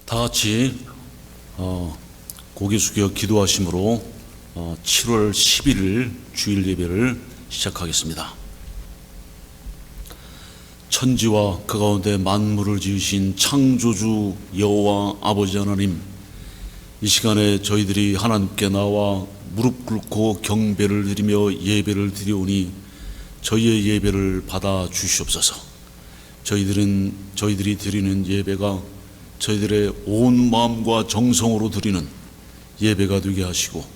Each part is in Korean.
다 같이 고개 숙여 기도하심으로 7월 11일 주일 예배를 시작하겠습니다. 천지와 그 가운데 만물을 지으신 창조주 여호와 아버지 하나님, 이 시간에 저희들이 하나님께 나와 무릎 꿇고 경배를 드리며 예배를 드리오니 저희의 예배를 받아 주시옵소서. 저희들이 드리는 예배가 저희들의 온 마음과 정성으로 드리는 예배가 되게 하시고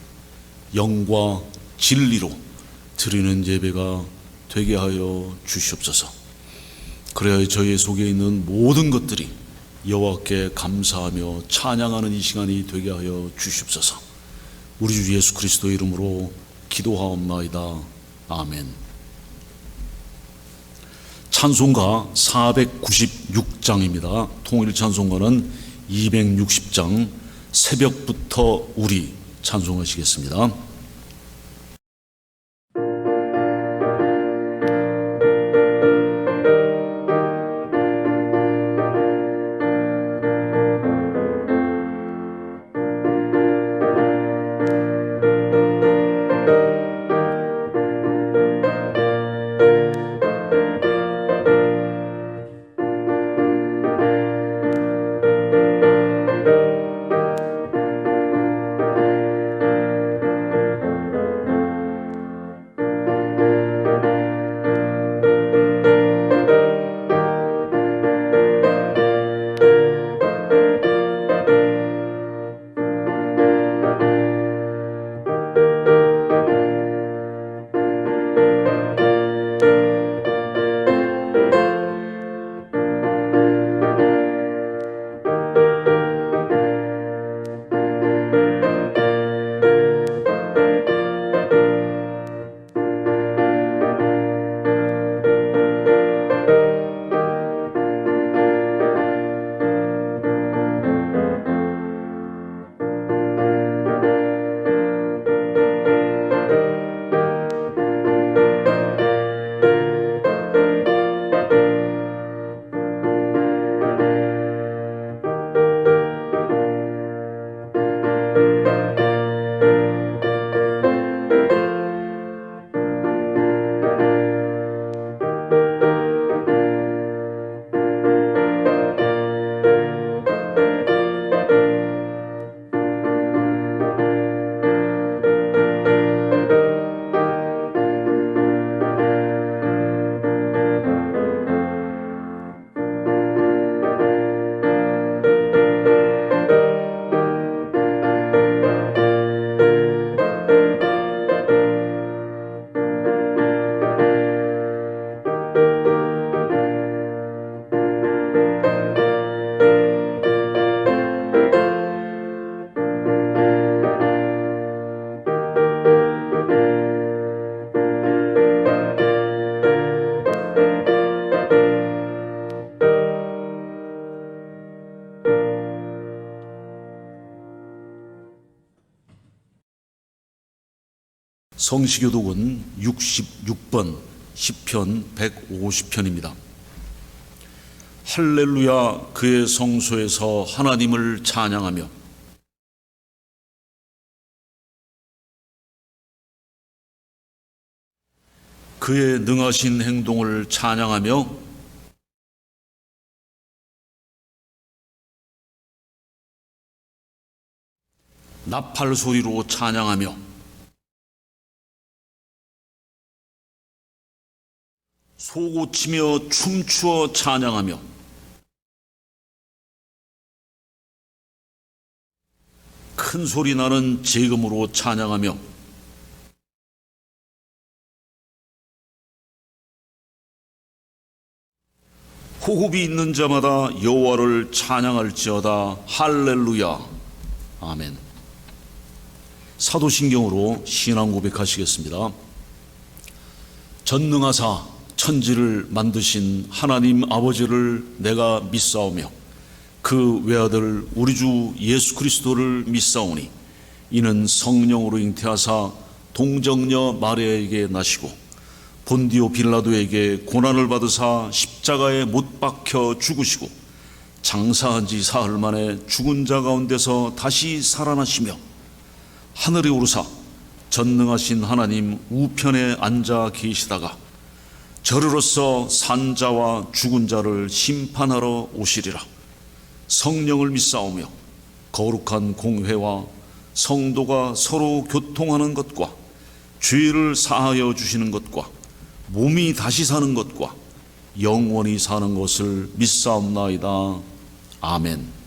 영과 진리로 드리는 예배가 되게 하여 주시옵소서. 그래야 저희 속에 있는 모든 것들이 여호와께 감사하며 찬양하는 이 시간이 되게 하여 주시옵소서. 우리 주 예수 그리스도의 이름으로 기도하옵나이다. 아멘. 찬송가 496장입니다. 통일 찬송가는 260장, 새벽부터 우리 찬송하시겠습니다. 성시교독은 66번 시편 150편입니다. 할렐루야, 그의 성소에서 하나님을 찬양하며 그의 능하신 행동을 찬양하며 나팔 소리로 찬양하며 소고치며 춤추어 찬양하며 큰 소리 나는 재금으로 찬양하며 호흡이 있는 자마다 여호와를 찬양할지어다. 할렐루야. 아멘. 사도신경으로 신앙 고백하시겠습니다. 전능하사 천지를 만드신 하나님 아버지를 내가 믿사오며 그 외아들 우리 주 예수 그리스도를 믿사오니 이는 성령으로 잉태하사 동정녀 마리아에게 나시고 본디오 빌라도에게 고난을 받으사 십자가에 못 박혀 죽으시고 장사한 지 사흘 만에 죽은 자 가운데서 다시 살아나시며 하늘에 오르사 전능하신 하나님 우편에 앉아 계시다가 저르로서 산자와 죽은 자를 심판하러 오시리라. 성령을 믿사오며 거룩한 공회와 성도가 서로 교통하는 것과 죄를 사하여 주시는 것과 몸이 다시 사는 것과 영원히 사는 것을 믿사옵나이다. 아멘.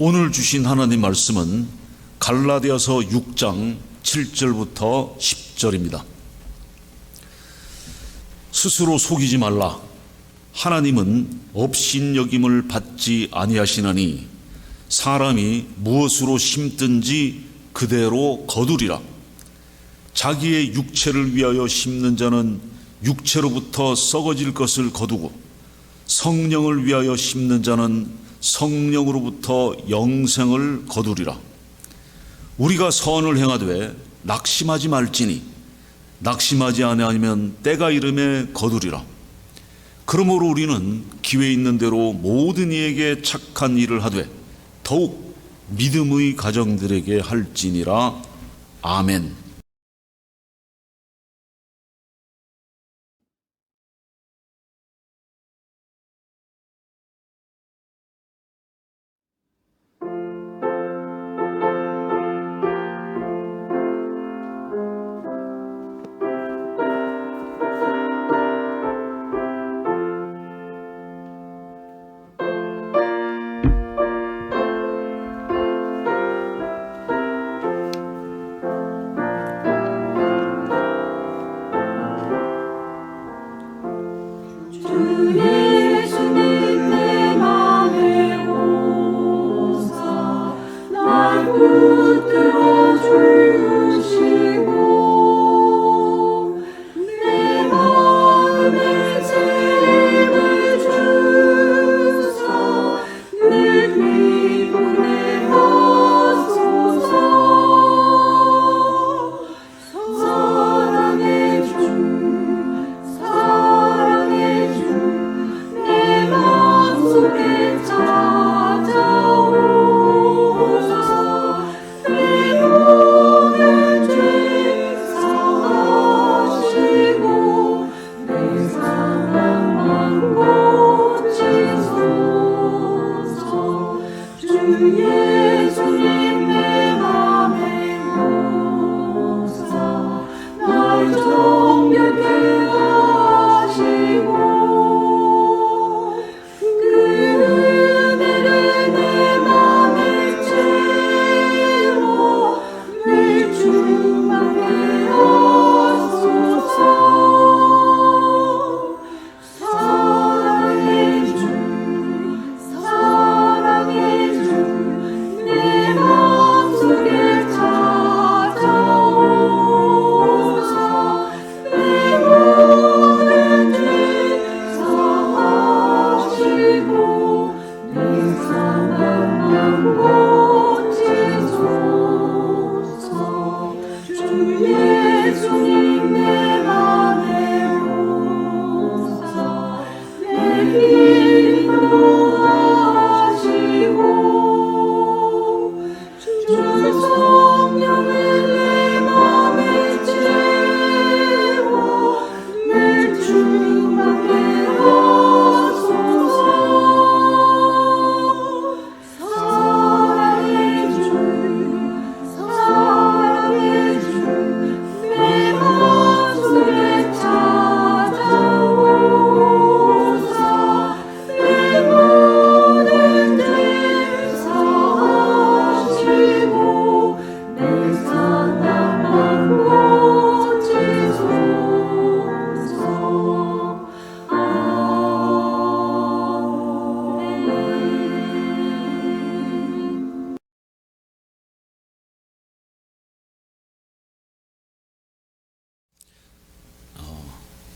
오늘 주신 하나님 말씀은 갈라디아서 6장 7절부터 10절입니다. 스스로 속이지 말라. 하나님은 업신여김을 받지 아니하시나니 사람이 무엇으로 심든지 그대로 거두리라. 자기의 육체를 위하여 심는 자는 육체로부터 썩어질 것을 거두고 성령을 위하여 심는 자는 성령으로부터 영생을 거두리라. 우리가 선을 행하되 낙심하지 말지니 낙심하지 아니하면 때가 이름에 거두리라. 그러므로 우리는 기회 있는 대로 모든 이에게 착한 일을 하되 더욱 믿음의 가정들에게 할지니라. 아멘.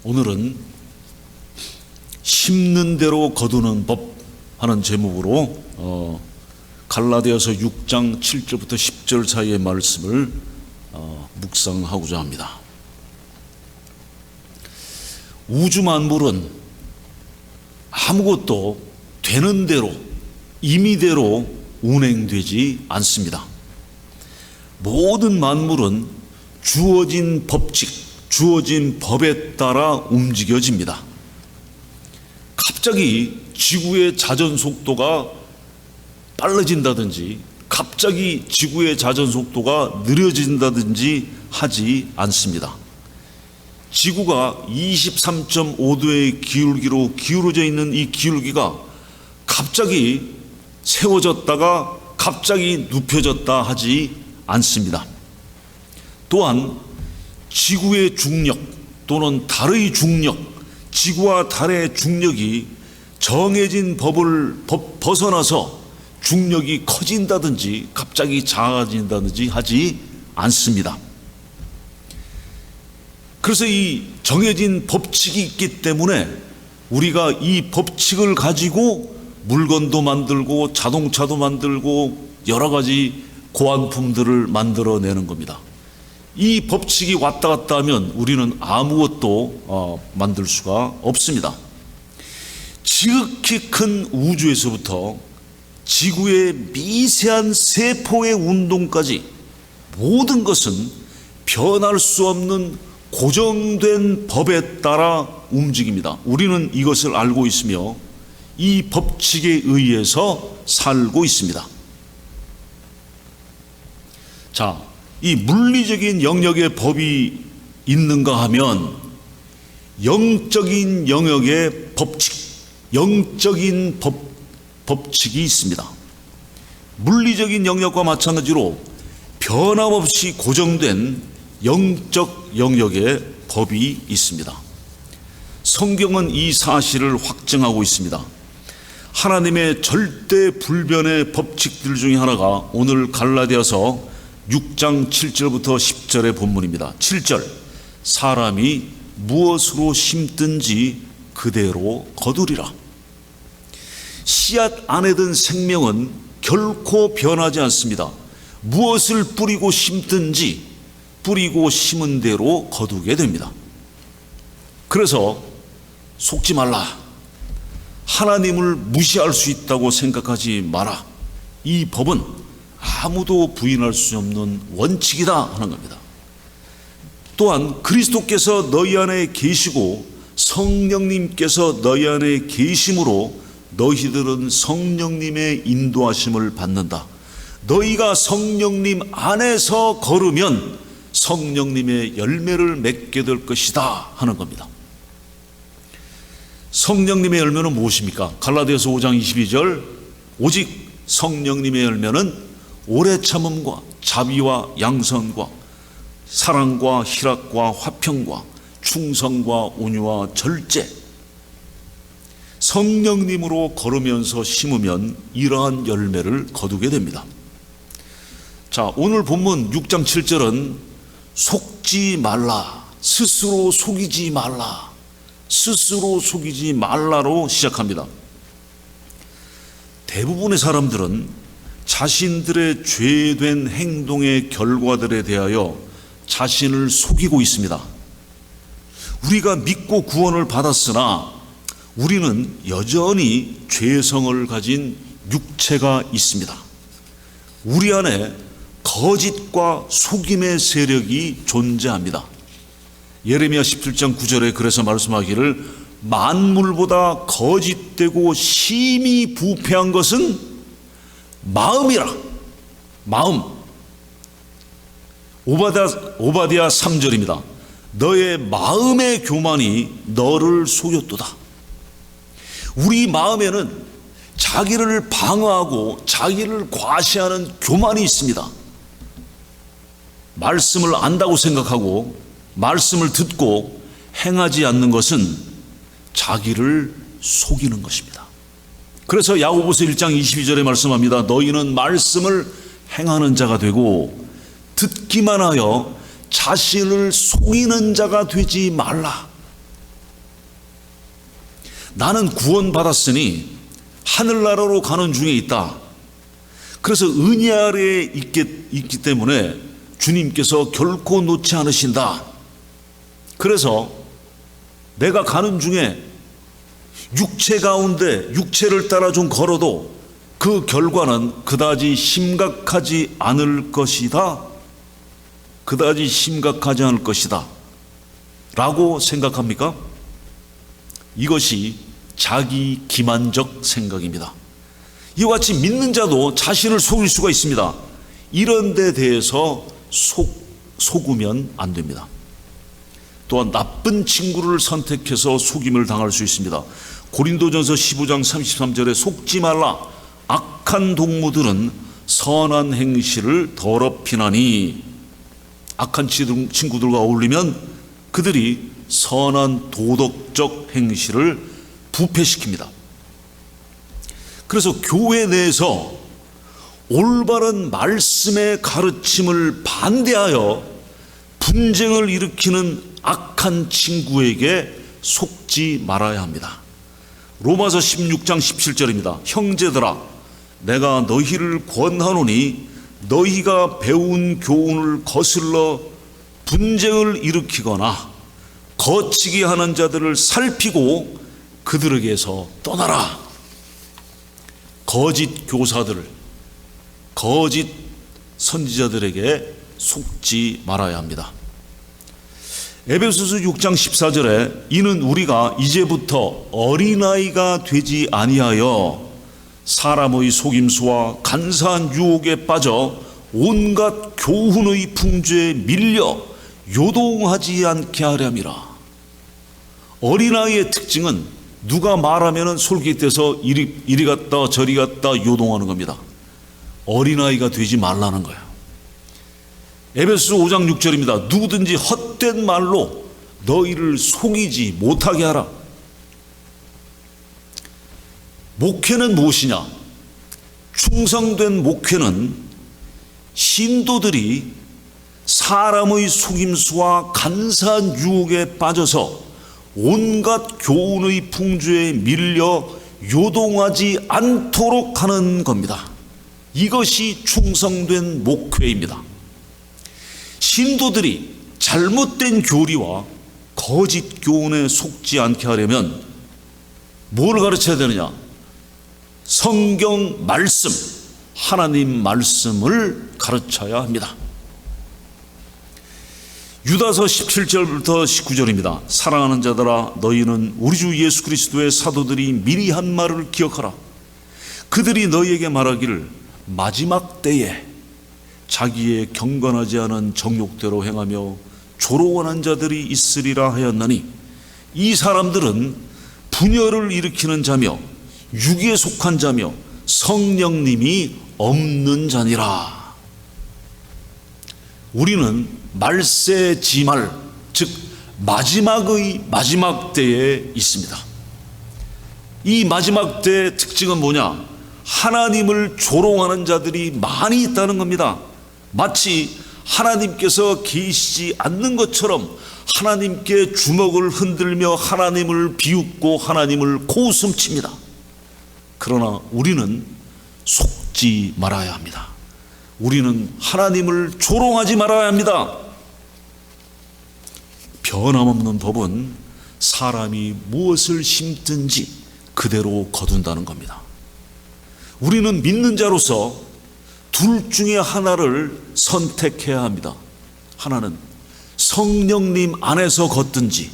오늘은 심는 대로 거두는 법 하는 제목으로 갈라디아서 6장 7절부터 10절 사이의 말씀을 묵상하고자 합니다. 우주 만물은 아무것도 되는 대로 임의대로 운행되지 않습니다. 모든 만물은 주어진 법칙, 주어진 법에 따라 움직여집니다. 갑자기 지구의 자전 속도가 빨라진다든지 갑자기 지구의 자전 속도가 느려진다든지 하지 않습니다. 지구가 23.5도의 기울기로 기울어져 있는 이 기울기가 갑자기 세워졌다가 갑자기 눕혀졌다 하지 않습니다. 또한 지구의 중력 또는 달의 중력, 지구와 달의 중력이 정해진 법을 벗어나서 중력이 커진다든지 갑자기 작아진다든지 하지 않습니다. 그래서 이 정해진 법칙이 있기 때문에 우리가 이 법칙을 가지고 물건도 만들고 자동차도 만들고 여러 가지 고안품들을 만들어내는 겁니다. 이 법칙이 왔다 갔다 하면 우리는 아무것도 만들 수가 없습니다. 지극히 큰 우주에서부터 지구의 미세한 세포의 운동까지 모든 것은 변할 수 없는 고정된 법에 따라 움직입니다. 우리는 이것을 알고 있으며 이 법칙에 의해서 살고 있습니다. 자, 이 물리적인 영역의 법이 있는가 하면 영적인 영역의 법칙, 영적인 법칙이 있습니다. 물리적인 영역과 마찬가지로 변함없이 고정된 영적 영역의 법이 있습니다. 성경은 이 사실을 확증하고 있습니다. 하나님의 절대 불변의 법칙들 중에 하나가 오늘 갈라디아서 6장 7절부터 10절의 본문입니다. 7절, 사람이 무엇으로 심든지 그대로 거두리라. 씨앗 안에 든 생명은 결코 변하지 않습니다. 무엇을 뿌리고 심든지 뿌리고 심은 대로 거두게 됩니다. 그래서 속지 말라. 하나님을 무시할 수 있다고 생각하지 마라. 이 법은 아무도 부인할 수 없는 원칙이다 하는 겁니다. 또한 그리스도께서 너희 안에 계시고 성령님께서 너희 안에 계심으로 너희들은 성령님의 인도하심을 받는다. 너희가 성령님 안에서 걸으면 성령님의 열매를 맺게 될 것이다 하는 겁니다. 성령님의 열매는 무엇입니까? 갈라디아서 5장 22절, 오직 성령님의 열매는 오래 참음과 자비와 양선과 사랑과 희락과 화평과 충성과 온유와 절제. 성령님으로 걸으면서 심으면 이러한 열매를 거두게 됩니다. 자, 오늘 본문 6장 7절은 속지 말라, 스스로 속이지 말라, 스스로 속이지 말라로 시작합니다. 대부분의 사람들은 자신들의 죄된 행동의 결과들에 대하여 자신을 속이고 있습니다. 우리가 믿고 구원을 받았으나 우리는 여전히 죄성을 가진 육체가 있습니다. 우리 안에 거짓과 속임의 세력이 존재합니다. 예레미야 17장 9절에 그래서 말씀하기를 만물보다 거짓되고 심히 부패한 것은 마음이라. 마음. 오바댜 3절입니다. 너의 마음의 교만이 너를 속였도다. 우리 마음에는 자기를 방어하고 자기를 과시하는 교만이 있습니다. 말씀을 안다고 생각하고 말씀을 듣고 행하지 않는 것은 자기를 속이는 것입니다. 그래서 야고보서 1장 22절에 말씀합니다. 너희는 말씀을 행하는 자가 되고 듣기만 하여 자신을 속이는 자가 되지 말라. 나는 구원받았으니 하늘나라로 가는 중에 있다. 그래서 은혜 아래에 있기 때문에 주님께서 결코 놓지 않으신다. 그래서 내가 가는 중에 육체 가운데 육체를 따라 좀 걸어도 그 결과는 그다지 심각하지 않을 것이다. 그다지 심각하지 않을 것이다. 라고 생각합니까? 이것이 자기 기만적 생각입니다. 이와 같이 믿는 자도 자신을 속일 수가 있습니다. 이런 데 대해서 속으면 안 됩니다. 또한 나쁜 친구를 선택해서 속임을 당할 수 있습니다. 고린도전서 15장 33절에 속지 말라. 악한 동무들은 선한 행실을 더럽히나니. 악한 친구들과 어울리면 그들이 선한 도덕적 행실을 부패시킵니다. 그래서 교회 내에서 올바른 말씀의 가르침을 반대하여 분쟁을 일으키는 악한 친구에게 속지 말아야 합니다. 로마서 16장 17절입니다. 형제들아, 내가 너희를 권하노니 너희가 배운 교훈을 거슬러 분쟁을 일으키거나 거치게 하는 자들을 살피고 그들에게서 떠나라. 거짓 교사들, 거짓 선지자들에게 속지 말아야 합니다. 에베소서 6장 14절에 이는 우리가 이제부터 어린아이가 되지 아니하여 사람의 속임수와 간사한 유혹에 빠져 온갖 교훈의 풍조에 밀려 요동하지 않게 하렴이라. 어린아이의 특징은 누가 말하면 솔깃해서 이리 갔다 저리 갔다 요동하는 겁니다. 어린아이가 되지 말라는 거예요. 에베소서 5장 6절입니다. 누구든지 헛된 말로 너희를 속이지 못하게 하라. 목회는 무엇이냐? 충성된 목회는 신도들이 사람의 속임수와 간사한 유혹에 빠져서 온갖 교훈의 풍조에 밀려 요동하지 않도록 하는 겁니다. 이것이 충성된 목회입니다. 신도들이 잘못된 교리와 거짓 교훈에 속지 않게 하려면 뭘 가르쳐야 되느냐? 성경 말씀, 하나님 말씀을 가르쳐야 합니다. 유다서 17절부터 19절입니다. 사랑하는 자들아, 너희는 우리 주 예수 그리스도의 사도들이 미리 한 말을 기억하라. 그들이 너희에게 말하기를 마지막 때에 자기의 경건하지 않은 정욕대로 행하며 조롱하는 자들이 있으리라 하였나니, 이 사람들은 분열을 일으키는 자며 육에 속한 자며 성령님이 없는 자니라. 우리는 말세지말, 즉 마지막의 마지막 때에 있습니다. 이 마지막 때의 특징은 뭐냐? 하나님을 조롱하는 자들이 많이 있다는 겁니다. 마치 하나님께서 계시지 않는 것처럼 하나님께 주먹을 흔들며 하나님을 비웃고 하나님을 고웃음칩니다. 그러나 우리는 속지 말아야 합니다. 우리는 하나님을 조롱하지 말아야 합니다. 변함없는 법은 사람이 무엇을 심든지 그대로 거둔다는 겁니다. 우리는 믿는 자로서 둘 중에 하나를 선택해야 합니다. 하나는 성령님 안에서 걷든지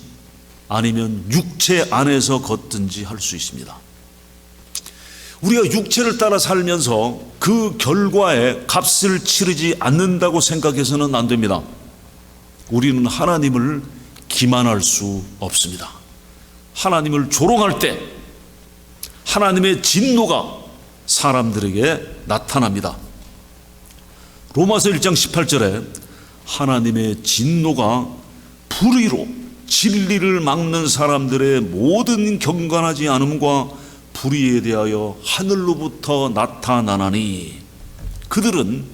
아니면 육체 안에서 걷든지 할 수 있습니다. 우리가 육체를 따라 살면서 그 결과에 값을 치르지 않는다고 생각해서는 안 됩니다. 우리는 하나님을 기만할 수 없습니다. 하나님을 조롱할 때 하나님의 진노가 사람들에게 나타납니다. 로마서 1장 18절에 하나님의 진노가 불의로 진리를 막는 사람들의 모든 경건하지 않음과 불의에 대하여 하늘로부터 나타나나니, 그들은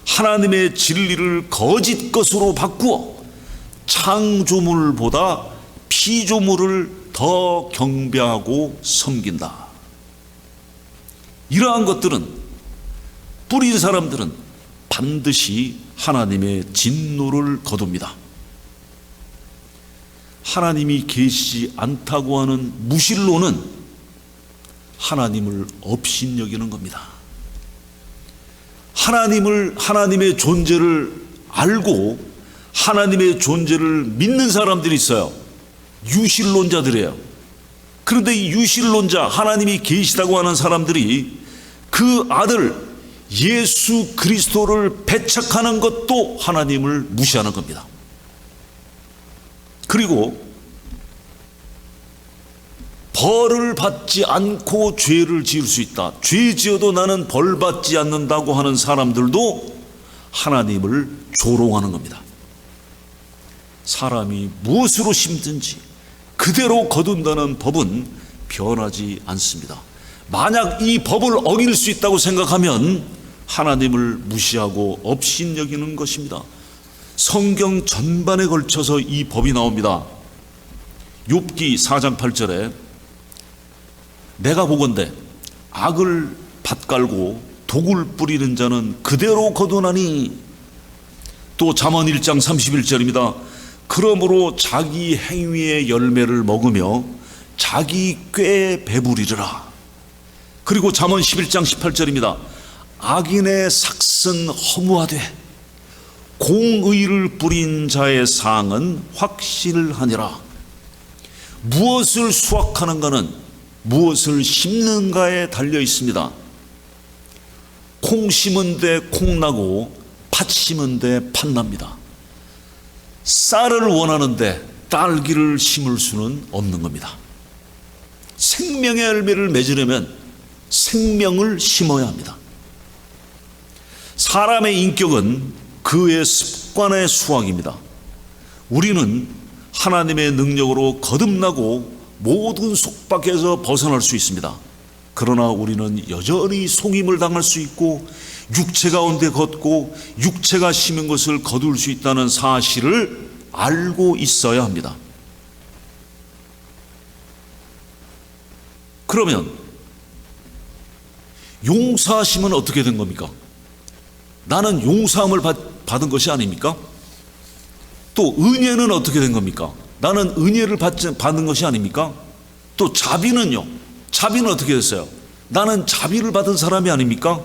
하나님의 진리를 거짓 것으로 바꾸어 창조물보다 피조물을 더 경배하고 섬긴다. 이러한 것들은, 뿌린 사람들은 반드시 하나님의 진노를 거둡니다. 하나님이 계시지 않다고 하는 무신론은 하나님을 업신여기는 겁니다. 하나님의 존재를 알고 하나님의 존재를 믿는 사람들이 있어요. 유신론자들이에요. 그런데 이 유신론자, 하나님이 계시다고 하는 사람들이 그 아들 예수 그리스도를 배척하는 것도 하나님을 무시하는 겁니다. 그리고 벌을 받지 않고 죄를 지을 수 있다. 죄 지어도 나는 벌 받지 않는다고 하는 사람들도 하나님을 조롱하는 겁니다. 사람이 무엇으로 심든지 그대로 거둔다는 법은 변하지 않습니다. 만약 이 법을 어길 수 있다고 생각하면 하나님을 무시하고 업신여기는 것입니다. 성경 전반에 걸쳐서 이 법이 나옵니다. 욥기 4장 8절에 내가 보건대 악을 밭갈고 독을 뿌리는 자는 그대로 거두나니, 또 잠언 1장 31절입니다. 그러므로 자기 행위의 열매를 먹으며 자기 꾀에 배부리리라. 그리고 잠언 11장 18절입니다. 악인의 삭은 허무하되 공의를 뿌린 자의 상은 확실하니라. 무엇을 수확하는가는 무엇을 심는가에 달려 있습니다. 콩 심은 데 콩 나고 팥 심은 데 팥 납니다. 쌀을 원하는데 딸기를 심을 수는 없는 겁니다. 생명의 열매를 맺으려면 생명을 심어야 합니다. 사람의 인격은 그의 습관의 수확입니다. 우리는 하나님의 능력으로 거듭나고 모든 속박에서 벗어날 수 있습니다. 그러나 우리는 여전히 속임을 당할 수 있고 육체 가운데 걷고 육체가 심은 것을 거둘 수 있다는 사실을 알고 있어야 합니다. 그러면 용서하심은 어떻게 된 겁니까? 나는 용서함을 받은 것이 아닙니까? 또 은혜는 어떻게 된 겁니까? 나는 은혜를 받은 것이 아닙니까? 또 자비는요? 자비는 어떻게 됐어요? 나는 자비를 받은 사람이 아닙니까?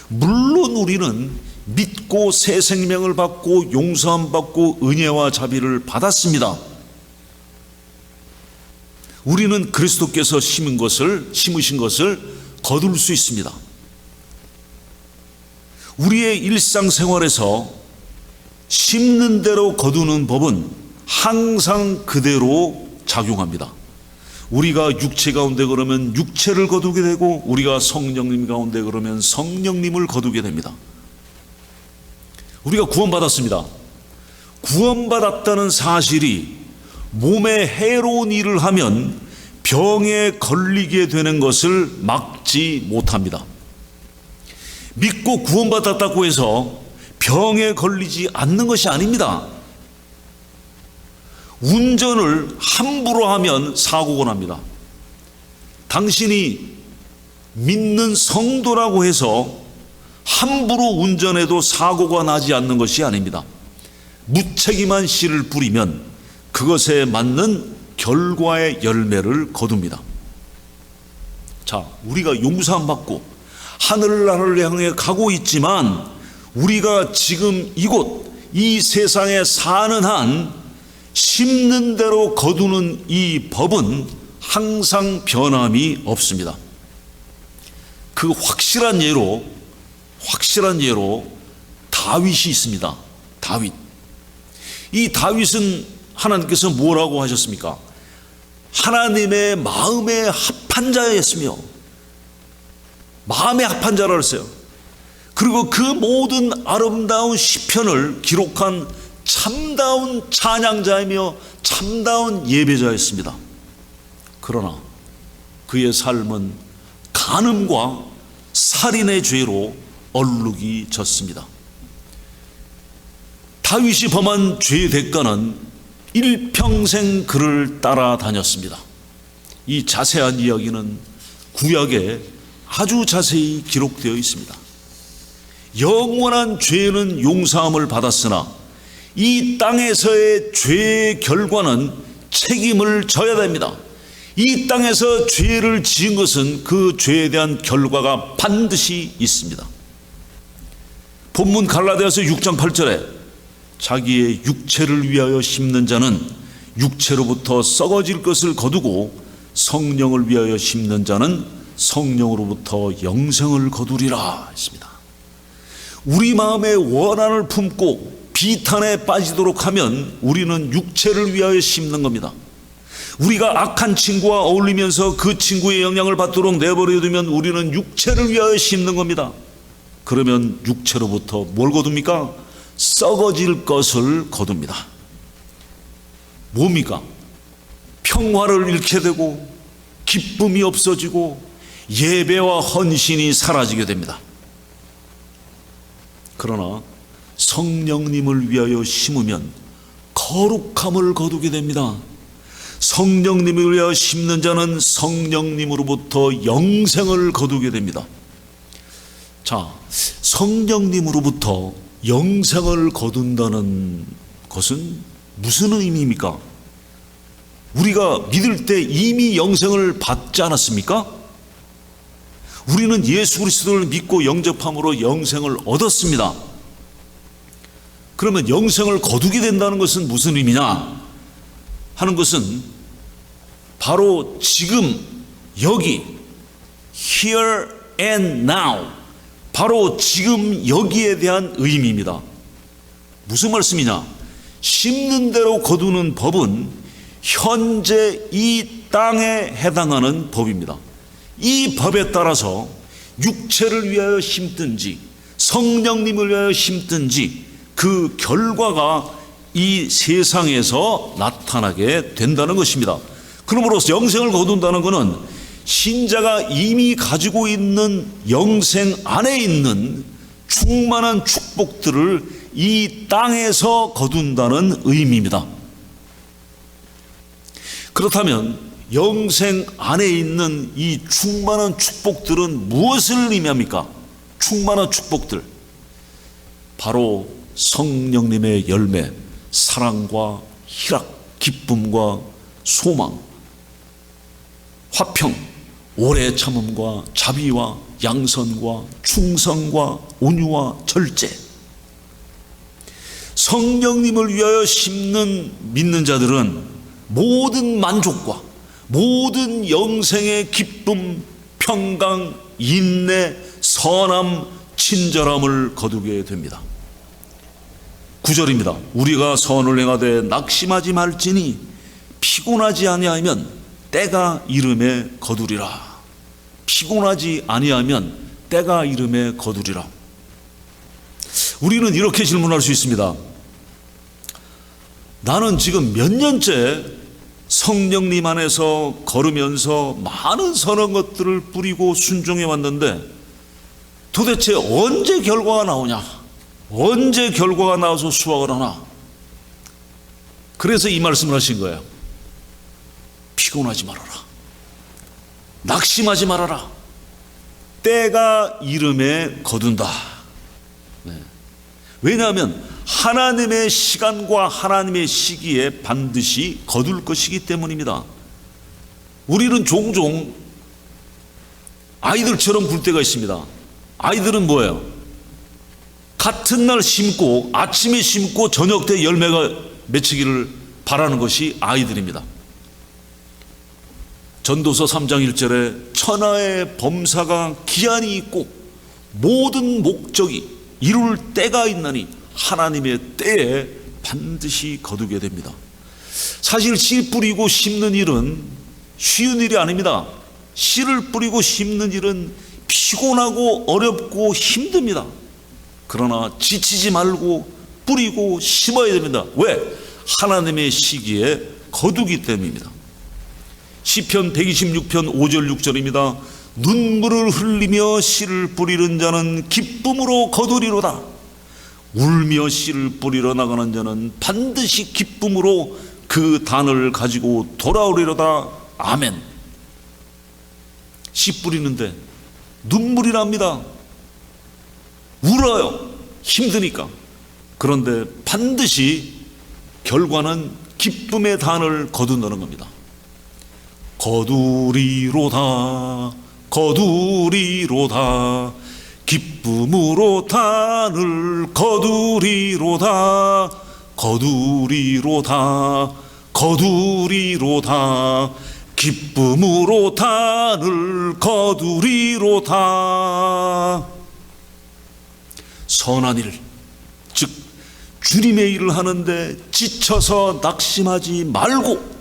물론 우리는 믿고 새 생명을 받고 용서함 받고 은혜와 자비를 받았습니다. 우리는 그리스도께서 심으신 것을 거둘 수 있습니다. 우리의 일상생활에서 심는 대로 거두는 법은 항상 그대로 작용합니다. 우리가 육체 가운데 그러면 육체를 거두게 되고, 우리가 성령님 가운데 그러면 성령님을 거두게 됩니다. 우리가 구원받았습니다. 구원받았다는 사실이 몸에 해로운 일을 하면 병에 걸리게 되는 것을 막지 못합니다. 믿고 구원받았다고 해서 병에 걸리지 않는 것이 아닙니다. 운전을 함부로 하면 사고가 납니다. 당신이 믿는 성도라고 해서 함부로 운전해도 사고가 나지 않는 것이 아닙니다. 무책임한 씨를 뿌리면 그것에 맞는 결과의 열매를 거둡니다. 자, 우리가 용서함 받고 하늘나라를 향해 가고 있지만 우리가 지금 이곳 이 세상에 사는 한 심는 대로 거두는 이 법은 항상 변함이 없습니다. 그 확실한 예로 다윗이 있습니다. 다윗. 이 다윗은 하나님께서 뭐라고 하셨습니까? 하나님의 마음에 합한 자였으며, 마음에 합한 자라 했어요. 그리고 그 모든 아름다운 시편을 기록한 참다운 찬양자이며 참다운 예배자였습니다. 그러나 그의 삶은 간음과 살인의 죄로 얼룩이 졌습니다. 다윗이 범한 죄의 대가는 일평생 그를 따라다녔습니다. 이 자세한 이야기는 구약에 아주 자세히 기록되어 있습니다. 영원한 죄는 용서함을 받았으나 이 땅에서의 죄의 결과는 책임을 져야 됩니다. 이 땅에서 죄를 지은 것은 그 죄에 대한 결과가 반드시 있습니다. 본문 갈라디아서 6장 8절에 자기의 육체를 위하여 심는 자는 육체로부터 썩어질 것을 거두고 성령을 위하여 심는 자는 성령으로부터 영생을 거두리라 했습니다. 우리 마음에 원한을 품고 비탄에 빠지도록 하면 우리는 육체를 위하여 심는 겁니다. 우리가 악한 친구와 어울리면서 그 친구의 영향을 받도록 내버려 두면 우리는 육체를 위하여 심는 겁니다. 그러면 육체로부터 뭘 거둡니까? 썩어질 것을 거둡니다. 뭡니까? 평화를 잃게 되고 기쁨이 없어지고 예배와 헌신이 사라지게 됩니다. 그러나 성령님을 위하여 심으면 거룩함을 거두게 됩니다. 성령님을 위하여 심는 자는 성령님으로부터 영생을 거두게 됩니다. 자, 성령님으로부터 영생을 거둔다는 것은 무슨 의미입니까? 우리가 믿을 때 이미 영생을 받지 않았습니까? 우리는 예수 그리스도를 믿고 영접함으로 영생을 얻었습니다. 그러면 영생을 거두게 된다는 것은 무슨 의미냐 하는 것은 바로 지금 여기 here and now, 바로 지금 여기에 대한 의미입니다. 무슨 말씀이냐? 심는 대로 거두는 법은 현재 이 땅에 해당하는 법입니다. 이 법에 따라서 육체를 위하여 심든지 성령님을 위하여 심든지 그 결과가 이 세상에서 나타나게 된다는 것입니다. 그러므로서 영생을 거둔다는 것은 신자가 이미 가지고 있는 영생 안에 있는 충만한 축복들을 이 땅에서 거둔다는 의미입니다. 그렇다면 영생 안에 있는 이 충만한 축복들은 무엇을 의미합니까? 충만한 축복들, 바로 성령님의 열매, 사랑과 희락, 기쁨과 소망, 화평, 오래 참음과 자비와 양선과 충성과 온유와 절제. 성령님을 위하여 심는 믿는 자들은 모든 만족과 모든 영생의 기쁨, 평강, 인내, 선함, 친절함을 거두게 됩니다. 9절입니다. 우리가 선을 행하되 낙심하지 말지니 피곤하지 아니하면 때가 이름에 거두리라. 피곤하지 아니하면 때가 이름에 거두리라. 우리는 이렇게 질문할 수 있습니다. 나는 지금 몇 년째 성령님 안에서 걸으면서 많은 선한 것들을 뿌리고 순종해 왔는데 도대체 언제 결과가 나오냐? 언제 결과가 나와서 수확을 하나? 그래서 이 말씀을 하신 거예요. 피곤하지 말아라. 낙심하지 말아라. 때가 이름에 거둔다. 네. 왜냐하면 하나님의 시간과 하나님의 시기에 반드시 거둘 것이기 때문입니다. 우리는 종종 아이들처럼 굴 때가 있습니다. 아이들은 뭐예요? 같은 날 심고 아침에 심고 저녁 때 열매가 맺히기를 바라는 것이 아이들입니다. 전도서 3장 1절에 천하의 범사가 기한이 있고 모든 목적이 이룰 때가 있나니 하나님의 때에 반드시 거두게 됩니다. 사실 씨 뿌리고 심는 일은 쉬운 일이 아닙니다. 씨를 뿌리고 심는 일은 피곤하고 어렵고 힘듭니다. 그러나 지치지 말고 뿌리고 심어야 됩니다. 왜? 하나님의 시기에 거두기 때문입니다. 시편 126편 5절 6절입니다. 눈물을 흘리며 씨를 뿌리는 자는 기쁨으로 거두리로다. 울며 씨를 뿌리러 나가는 자는 반드시 기쁨으로 그 단을 가지고 돌아오리로다. 아멘. 씨 뿌리는데 눈물이 납니다. 울어요. 힘드니까. 그런데 반드시 결과는 기쁨의 단을 거둔다는 겁니다. 거두리로다, 거두리로다, 기쁨으로 단을 거두리로다, 거두리로다, 거두리로다, 기쁨으로 단을 거두리로다. 선한 일, 즉 주님의 일을 하는데 지쳐서 낙심하지 말고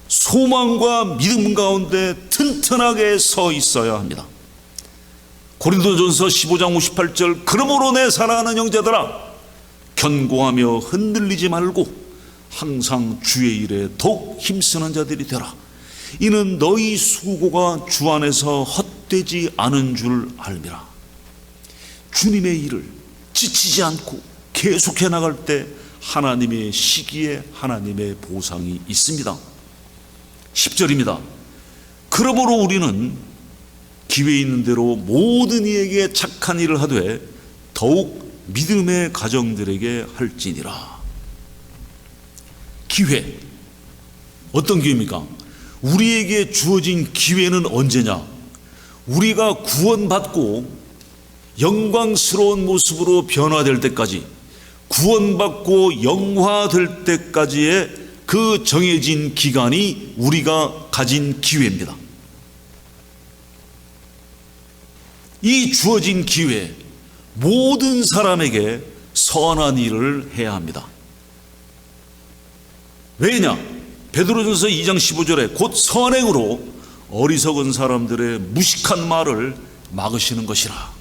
소망과 믿음 가운데 튼튼하게 서 있어야 합니다. 고린도전서 15장 58절, 그러므로 내 사랑하는 형제들아, 견고하며 흔들리지 말고 항상 주의 일에 더욱 힘쓰는 자들이 되라. 이는 너희 수고가 주 안에서 헛되지 않은 줄 알미라. 주님의 일을 지치지 않고 계속해 나갈 때 하나님의 시기에 하나님의 보상이 있습니다. 10절입니다. 그러므로 우리는 기회 있는 대로 모든 이에게 착한 일을 하되 더욱 믿음의 가정들에게 할지니라. 기회, 어떤 기회입니까? 우리에게 주어진 기회는 언제냐? 우리가 구원받고 영광스러운 모습으로 변화될 때까지, 구원받고 영화될 때까지의 그 정해진 기간이 우리가 가진 기회입니다. 이 주어진 기회에 모든 사람에게 선한 일을 해야 합니다. 왜냐? 베드로전서 2장 15절에 곧 선행으로 어리석은 사람들의 무식한 말을 막으시는 것이라.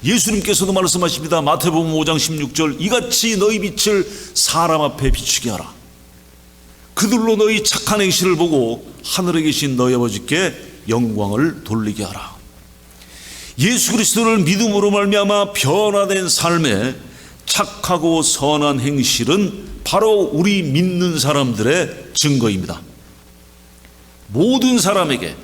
예수님께서도 말씀하십니다. 마태복음 5장 16절, 이같이 너희 빛을 사람 앞에 비추게 하라. 그들로 너희 착한 행실을 보고 하늘에 계신 너희 아버지께 영광을 돌리게 하라. 예수 그리스도를 믿음으로 말미암아 변화된 삶에 착하고 선한 행실은 바로 우리 믿는 사람들의 증거입니다. 모든 사람에게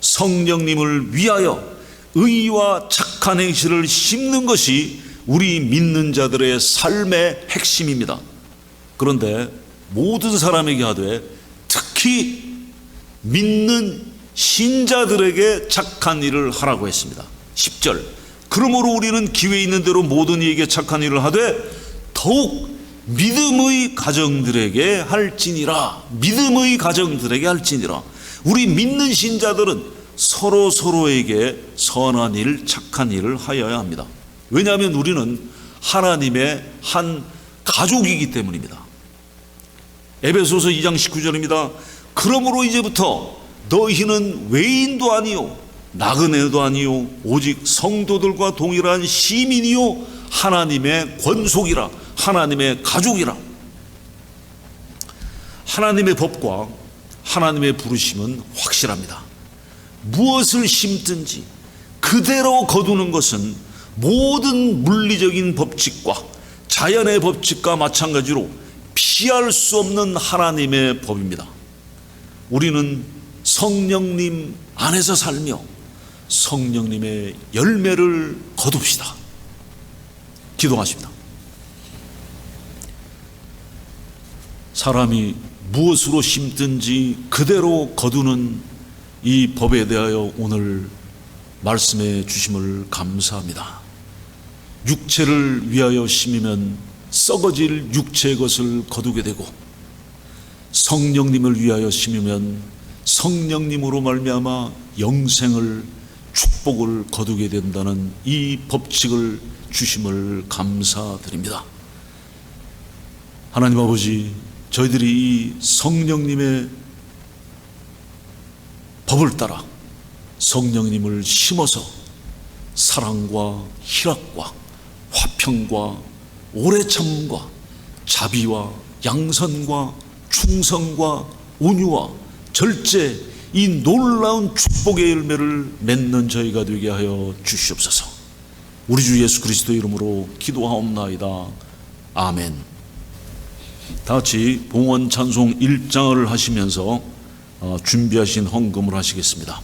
성령님을 위하여 의와 착한 행실을 심는 것이 우리 믿는 자들의 삶의 핵심입니다. 그런데 모든 사람에게 하되 특히 믿는 신자들에게 착한 일을 하라고 했습니다. 10절, 그러므로 우리는 기회 있는 대로 모든 이에게 착한 일을 하되 더욱 믿음의 가정들에게 할지니라. 믿음의 가정들에게 할지니라. 우리 믿는 신자들은 서로에게 선한 일, 착한 일을 하여야 합니다. 왜냐하면 우리는 하나님의 한 가족이기 때문입니다. 에베소서 2장 19절입니다. 그러므로 이제부터 너희는 외인도 아니요 나그네도 아니요 오직 성도들과 동일한 시민이요 하나님의 권속이라. 하나님의 가족이라. 하나님의 법과 하나님의 부르심은 확실합니다. 무엇을 심든지 그대로 거두는 것은 모든 물리적인 법칙과 자연의 법칙과 마찬가지로 피할 수 없는 하나님의 법입니다. 우리는 성령님 안에서 살며 성령님의 열매를 거둡시다. 기도하십니다. 사람이 무엇으로 심든지 그대로 거두는 이 법에 대하여 오늘 말씀해 주심을 감사합니다. 육체를 위하여 심으면 썩어질 육체의 것을 거두게 되고, 성령님을 위하여 심으면 성령님으로 말미암아 영생을, 축복을 거두게 된다는 이 법칙을 주심을 감사드립니다. 하나님 아버지, 저희들이 이 성령님의 법을 따라 성령님을 심어서 사랑과 희락과 화평과 오래 참음과 자비와 양선과 충성과 온유와 절제, 이 놀라운 축복의 열매를 맺는 저희가 되게 하여 주시옵소서. 우리 주 예수 그리스도의 이름으로 기도하옵나이다. 아멘. 다 같이 봉헌 찬송 1장을 하시면서 준비하신 헌금을 하시겠습니다.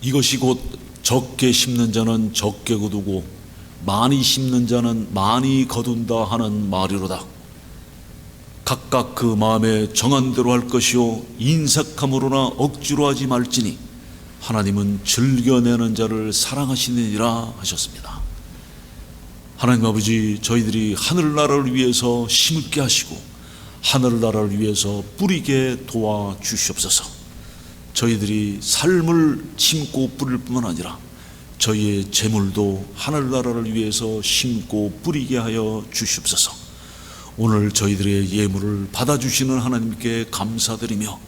이것이 곧 적게 심는 자는 적게 거두고 많이 심는 자는 많이 거둔다 하는 말이로다. 각각 그 마음에 정한 대로 할 것이요 인색함으로나 억지로 하지 말지니 하나님은 즐겨내는 자를 사랑하시느니라 하셨습니다. 하나님 아버지, 저희들이 하늘나라를 위해서 심게 하시고 하늘나라를 위해서 뿌리게 도와주시옵소서. 저희들이 삶을 심고 뿌릴 뿐만 아니라 저희의 재물도 하늘나라를 위해서 심고 뿌리게 하여 주시옵소서. 오늘 저희들의 예물을 받아주시는 하나님께 감사드리며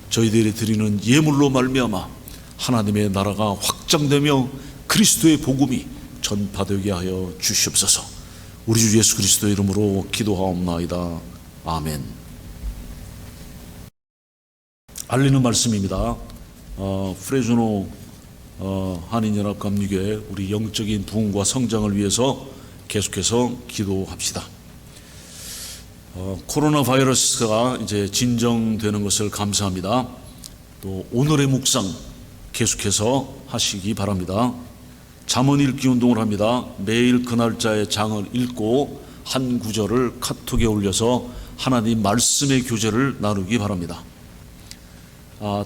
저희들이 드리는 예물로 말미암아 하나님의 나라가 확장되며 그리스도의 복음이 전파되게 하여 주시옵소서. 우리 주 예수 그리스도의 이름으로 기도하옵나이다. 아멘. 알리는 말씀입니다. 프레즈노 한인연합 감리교회 우리 영적인 부흥과 성장을 위해서 계속해서 기도합시다. 코로나 바이러스가 이제 진정되는 것을 감사합니다. 또 오늘의 묵상 계속해서 하시기 바랍니다. 잠언 읽기 운동을 합니다. 매일 그 날짜의 장을 읽고 한 구절을 카톡에 올려서 하나님 말씀의 교제를 나누기 바랍니다.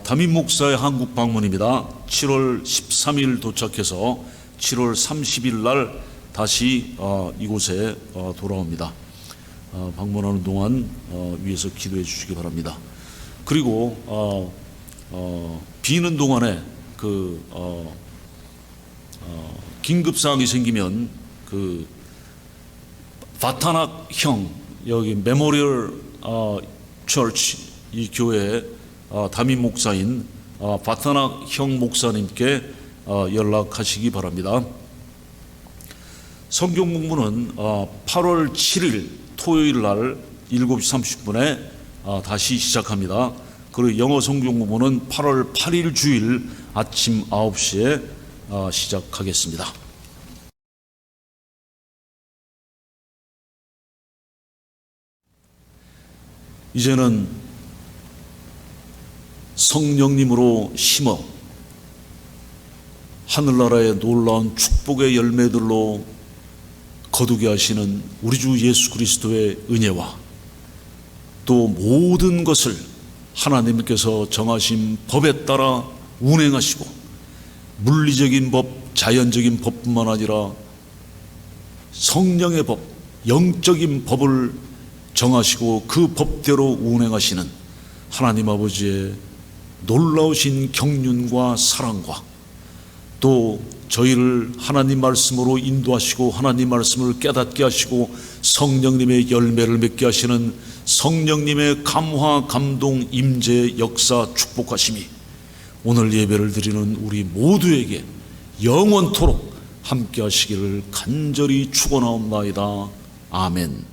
담임 목사의 한국 방문입니다. 7월 13일 도착해서 7월 30일 날 다시 이곳에 돌아옵니다. 방문하는 동안 위에서 기도해 주시기 바랍니다. 그리고 비는 동안에 긴급 사항이 생기면 바타낙형 여기 메모리얼 처치 이 교회 담임 목사인 바타낙 형 목사님께 연락하시기 바랍니다. 성경 공부는 8월 7일 토요일 날 7시 30분에 다시 시작합니다. 그리고 영어 성경 공부는 8월 8일 주일 아침 9시에 시작하겠습니다. 이제는 성령님으로 심어 하늘나라의 놀라운 축복의 열매들로 거두게 하시는 우리 주 예수 그리스도의 은혜와 또 모든 것을 하나님께서 정하신 법에 따라 운행하시고 물리적인 법, 자연적인 법뿐만 아니라 성령의 법, 영적인 법을 정하시고 그 법대로 운행하시는 하나님 아버지의 놀라우신 경륜과 사랑과 또 저희를 하나님 말씀으로 인도하시고 하나님 말씀을 깨닫게 하시고 성령님의 열매를 맺게 하시는 성령님의 감화, 감동, 임재, 역사, 축복하심이 오늘 예배를 드리는 우리 모두에게 영원토록 함께 하시기를 간절히 축원하옵나이다. 아멘.